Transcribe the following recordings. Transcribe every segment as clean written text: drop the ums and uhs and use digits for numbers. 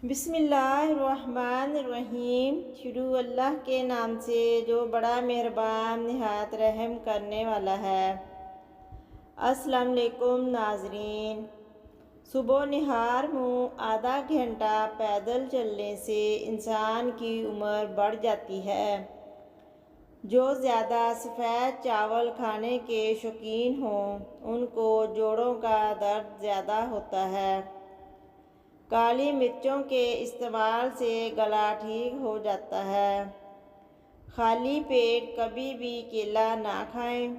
بسم اللہ الرحمن الرحیم۔ شروع اللہ کے نام سے جو بڑا مہربان نہایت رحم کرنے والا ہے۔ السلام علیکم ناظرین۔ صبح نہار منہ آدھا گھنٹہ پیدل چلنے سے انسان کی عمر بڑھ جاتی ہے۔ جو زیادہ سفید چاول کھانے کے شوقین ہوں ان کو جوڑوں کا درد زیادہ ہوتا ہے۔ کالی مرچوں کے استعمال سے گلا ٹھیک ہو جاتا ہے۔ خالی پیٹ کبھی بھی کیلا نہ کھائیں۔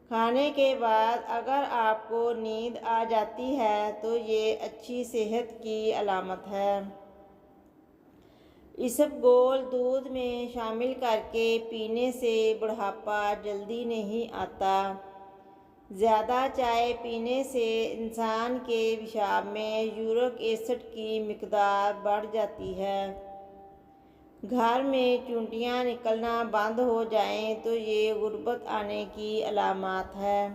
کھانے کے بعد اگر آپ کو نیند آ جاتی ہے تو یہ اچھی صحت کی علامت ہے۔ اسبگول دودھ میں شامل کر کے پینے سے بڑھاپا جلدی نہیں آتا۔ زیادہ چائے پینے سے انسان کے پیشاب میں یورک ایسڈ کی مقدار بڑھ جاتی ہے۔ گھر میں چونٹیاں نکلنا بند ہو جائیں تو یہ غربت آنے کی علامات ہے۔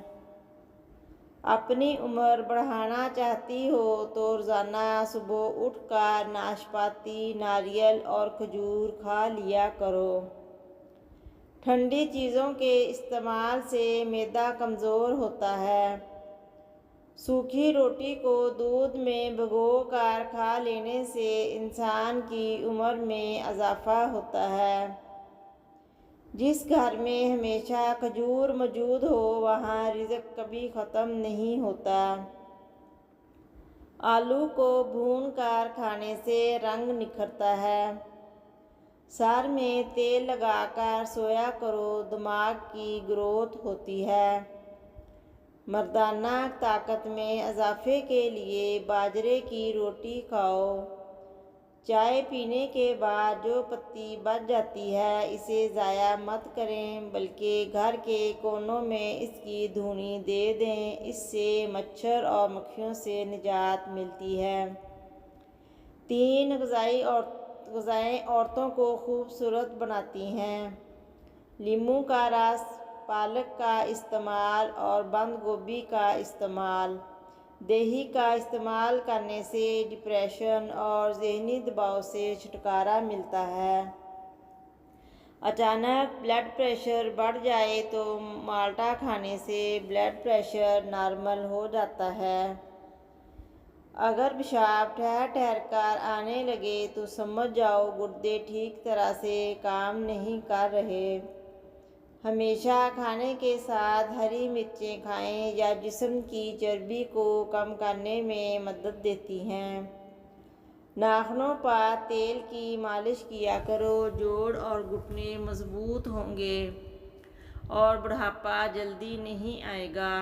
اپنی عمر بڑھانا چاہتی ہو تو روزانہ صبح اٹھ کر ناشپاتی، ناریل اور کھجور کھا لیا کرو۔ ٹھنڈی چیزوں کے استعمال سے معدہ کمزور ہوتا ہے۔ سوکھی روٹی کو دودھ میں بھگو کر کھا لینے سے انسان کی عمر میں اضافہ ہوتا ہے۔ جس گھر میں ہمیشہ کھجور موجود ہو وہاں رزق کبھی ختم نہیں ہوتا۔ آلو کو بھون کر کھانے سے رنگ نکھرتا ہے۔ سر میں تیل لگا کر سویا کرو، دماغ کی گروتھ ہوتی ہے۔ مردانہ طاقت میں اضافے کے لیے باجرے کی روٹی کھاؤ۔ چائے پینے کے بعد جو پتی بچ جاتی ہے اسے ضائع مت کریں بلکہ گھر کے کونوں میں اس کی دھونی دے دیں، اس سے مچھر اور مکھیوں سے نجات ملتی ہے۔ 3 غذائیں عورتوں کو خوبصورت بناتی ہیں۔ لیموں کا رس، پالک کا استعمال اور بند گوبھی کا استعمال۔ دہی کا استعمال کرنے سے ڈپریشن اور ذہنی دباؤ سے چھٹکارا ملتا ہے۔ اچانک بلڈ پریشر بڑھ جائے تو مالٹا کھانے سے بلڈ پریشر نارمل ہو جاتا ہے۔ اگر پیشاب ٹھہر ٹھہر کر آنے لگے تو سمجھ جاؤ گردے ٹھیک طرح سے کام نہیں کر رہے۔ ہمیشہ کھانے کے ساتھ ہری مرچیں کھائیں یا جسم کی چربی کو کم کرنے میں مدد دیتی ہیں۔ ناخنوں پر تیل کی مالش کیا کرو، جوڑ اور گھٹنے مضبوط ہوں گے اور بڑھاپا جلدی نہیں آئے گا۔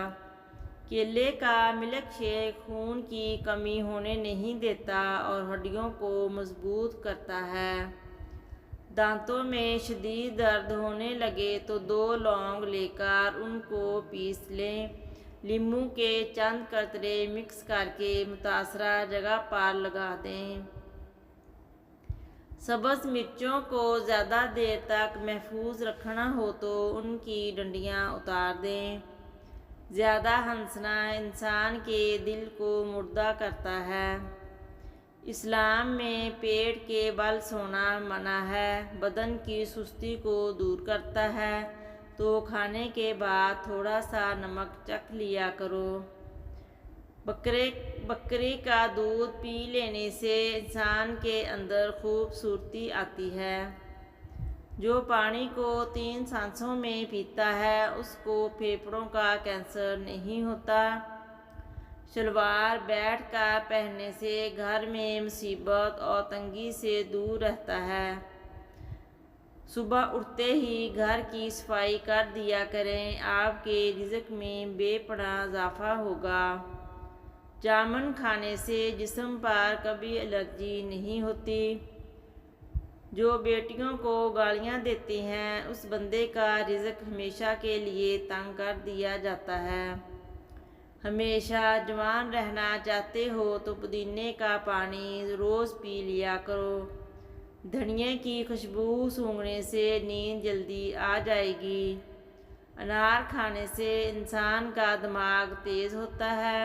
کیلے کا ملک شیک خون کی کمی ہونے نہیں دیتا اور ہڈیوں کو مضبوط کرتا ہے۔ دانتوں میں شدید درد ہونے لگے تو 2 لونگ لے کر ان کو پیس لیں۔ لیموں کے چند قطرے مکس کر کے متاثرہ جگہ پر لگا دیں۔ سبز مرچوں کو زیادہ دیر تک محفوظ رکھنا ہو تو ان کی ڈنڈیاں اتار دیں۔ زیادہ ہنسنا انسان کے دل کو مردہ کرتا ہے۔ اسلام میں پیٹ کے بل سونا منع ہے، بدن کی سستی کو دور کرتا ہے، تو کھانے کے بعد تھوڑا سا نمک چکھ لیا کرو۔ بکری کا دودھ پی لینے سے انسان کے اندر خوبصورتی آتی ہے۔ جو پانی کو 3 سانسوں میں پیتا ہے اس کو پھیپھڑوں کا کینسر نہیں ہوتا۔ شلوار بیٹھ کر پہننے سے گھر میں مصیبت اور تنگی سے دور رہتا ہے۔ صبح اٹھتے ہی گھر کی صفائی کر دیا کریں، آپ کے رزق میں بے پناہ اضافہ ہوگا۔ جامن کھانے سے جسم پر کبھی الرجی نہیں ہوتی۔ جو بیٹیوں کو گالیاں دیتے ہیں اس بندے کا رزق ہمیشہ کے لیے تنگ کر دیا جاتا ہے۔ ہمیشہ جوان رہنا چاہتے ہو تو پودینے کا پانی روز پی لیا کرو۔ دھنیا کی خوشبو سونگھنے سے نیند جلدی آ جائے گی۔ انار کھانے سے انسان کا دماغ تیز ہوتا ہے۔